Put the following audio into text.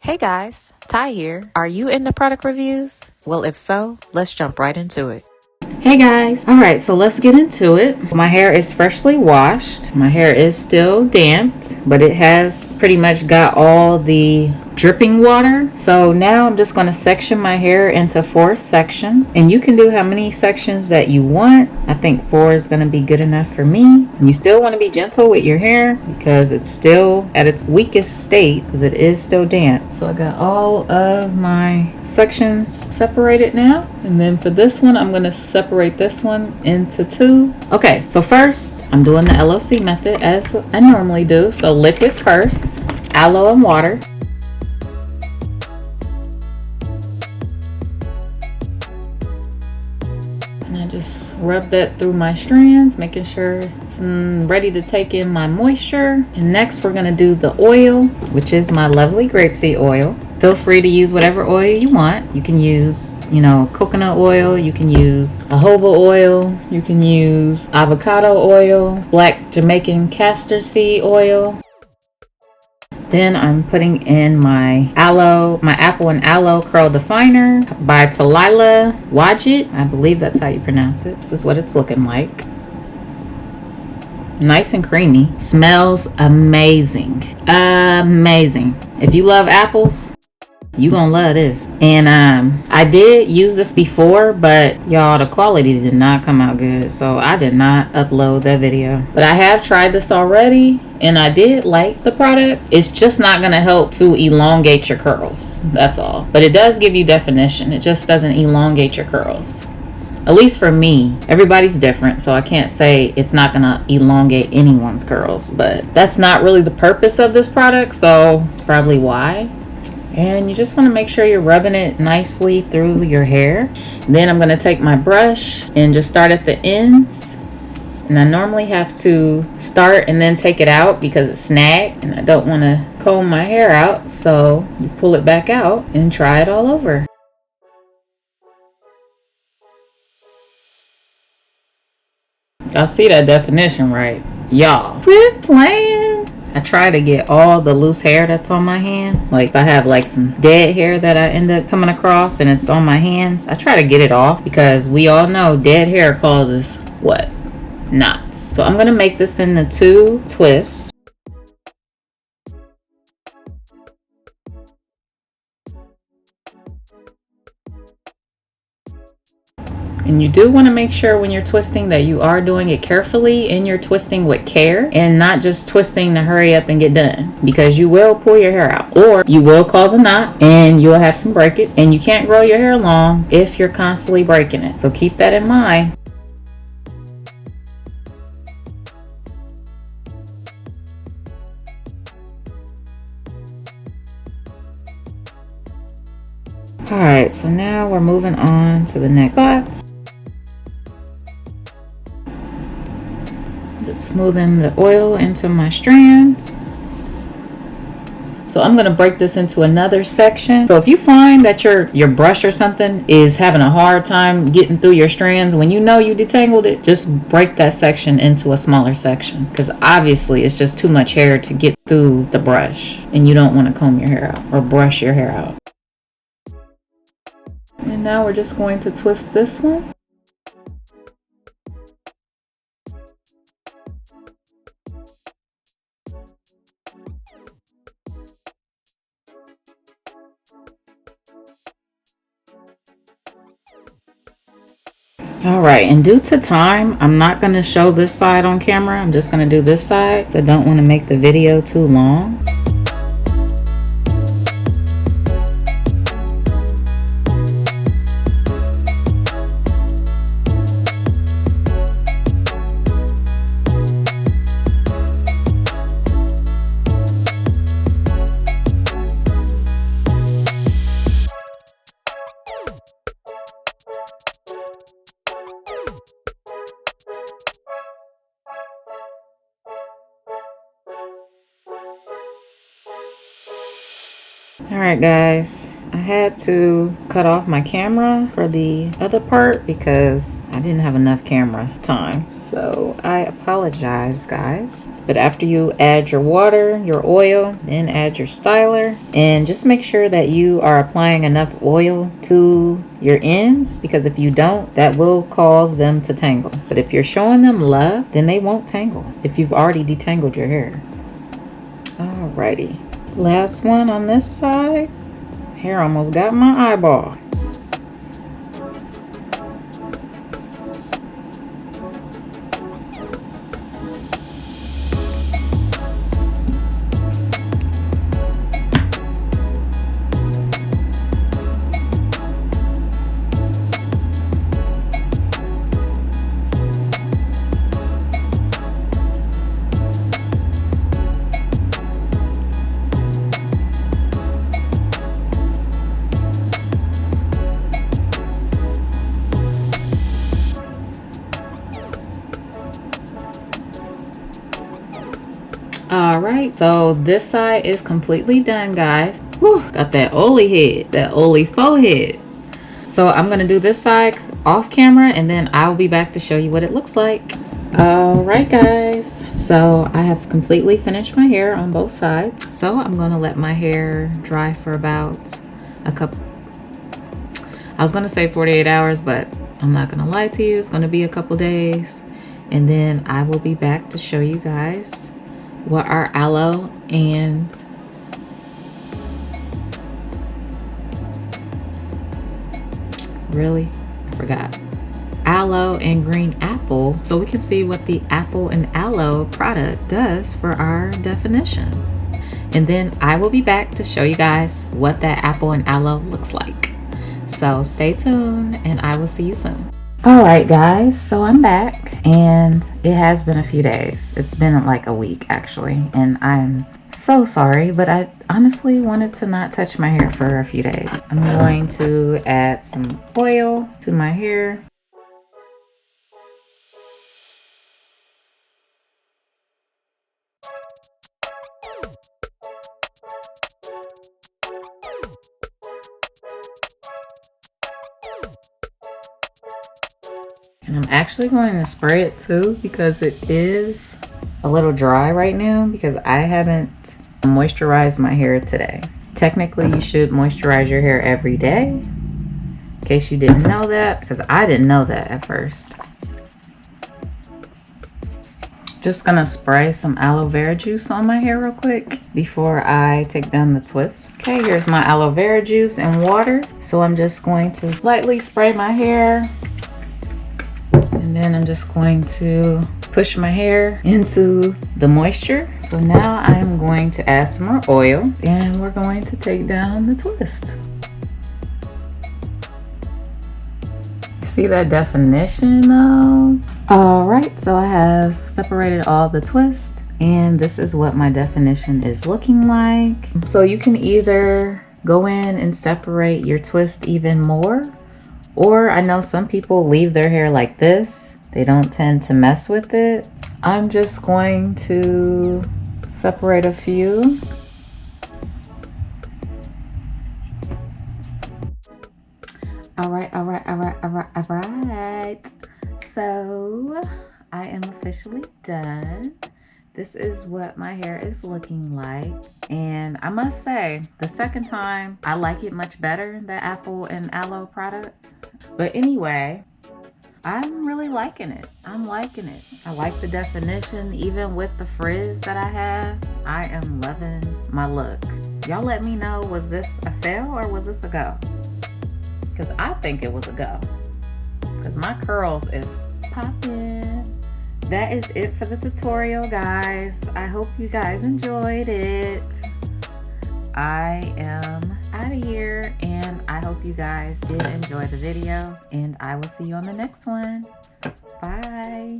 Hey guys, Ty here. Are you into product reviews? Well, if so, let's jump right into it. Hey guys. Alright, so let's get into it. My hair is freshly washed. My hair is still damped, but it has pretty much got all the dripping water. So now I'm just going to section my hair into 4 sections. And you can do how many sections that you want. I think 4 is going to be good enough for me. You still want to be gentle with your hair because it's still at its weakest state because it is still damp. So I got all of my sections separated now. And then for this one, I'm going to separate this one into 2. Okay, so first I'm doing the LOC method as I normally do. So liquid first, aloe and water. And I just rub that through my strands, making sure it's ready to take in my moisture. And next we're going to do the oil, which is my lovely grapeseed oil. Feel free to use whatever oil you want. You can use, coconut oil. You can use jojoba oil. You can use avocado oil, black Jamaican castor seed oil. Then I'm putting in my apple and aloe curl definer by Taliah Waajid. I believe that's how you pronounce it. This is what it's looking like. Nice and creamy. Smells amazing. Amazing. If you love apples, you gonna love this. And I did use this before, but y'all, the quality did not come out good, so I did not upload that video. But I have tried this already and I did like the product. It's just not gonna help to elongate your curls, that's all. But it does give you definition. It just doesn't elongate your curls, at least for me. Everybody's different, so I can't say it's not gonna elongate anyone's curls, but that's not really the purpose of this product, so probably why. And you just want to make sure you're rubbing it nicely through your hair. Then I'm going to take my brush and just start at the ends. And I normally have to start and then take it out because it's snagged and I don't want to comb my hair out. So you pull it back out and try it all over. Y'all see that definition, right? Y'all, quit playing. I try to get all the loose hair that's on my hand. Like if I have like some dead hair that I end up coming across and it's on my hands, I try to get it off because we all know dead hair causes what? Knots. So I'm going to make this into 2 twists. And you do want to make sure when you're twisting that you are doing it carefully and you're twisting with care and not just twisting to hurry up and get done, because you will pull your hair out or you will cause a knot and you'll have some breakage, and you can't grow your hair long if you're constantly breaking it. So keep that in mind. Alright, so now we're moving on to the next spots. Just smoothing the oil into my strands. So I'm going to break this into another section. So if you find that your brush or something is having a hard time getting through your strands when you know you detangled it, just break that section into a smaller section, because obviously it's just too much hair to get through the brush and you don't want to comb your hair out or brush your hair out. And now we're just going to twist this one. All right, and due to time, I'm not going to show this side on camera. I'm just going to do this side. I don't want to make the video too long. All right, guys, I had to cut off my camera for the other part because I didn't have enough camera time. So I apologize, guys. But after you add your water, your oil, then add your styler. And just make sure that you are applying enough oil to your ends, because if you don't, that will cause them to tangle. But if you're showing them love, then they won't tangle if you've already detangled your hair. Alrighty. Last one on this side. Hair almost got my eyeball. All right, so this side is completely done, guys. Whew, got that Oli head, that Oli faux head. So I'm gonna do this side off camera, and then I'll be back to show you what it looks like. All right, guys, so I have completely finished my hair on both sides. So I'm gonna let my hair dry for about a couple, I was gonna say 48 hours, but I'm not gonna lie to you, it's gonna be a couple days, and then I will be back to show you guys what our aloe and aloe and green apple, so we can see what the apple and aloe product does for our definition. And then I will be back to show you guys what that apple and aloe looks like. So stay tuned and I will see you soon. All right, guys, so I'm back and it has been a few days. It's been like a week actually, and I'm so sorry, but I honestly wanted to not touch my hair for a few days. I'm going to add some oil to my hair. And I'm actually going to spray it too, because it is a little dry right now because I haven't moisturized my hair today. Technically, you should moisturize your hair every day, in case you didn't know that, because I didn't know that at first. Just gonna spray some aloe vera juice on my hair real quick before I take down the twist. Okay, here's my aloe vera juice and water. So I'm just going to lightly spray my hair. And then I'm just going to push my hair into the moisture. So now I'm going to add some more oil and we're going to take down the twist. See that definition though? All right, so I have separated all the twists and this is what my definition is looking like. So you can either go in and separate your twist even more, or I know some people leave their hair like this. They don't tend to mess with it. I'm just going to separate a few. All right. So I am officially done. This is what my hair is looking like. And I must say, the second time, I like it much better, the apple and aloe product. But anyway, I'm really liking it. I'm liking it. I like the definition, even with the frizz that I have. I am loving my look. Y'all let me know, was this a fail or was this a go? Because I think it was a go. Because my curls is popping. That is it for the tutorial, guys. I hope you guys enjoyed it. I am out of here, and I hope you guys did enjoy the video, and I will see you on the next one. Bye.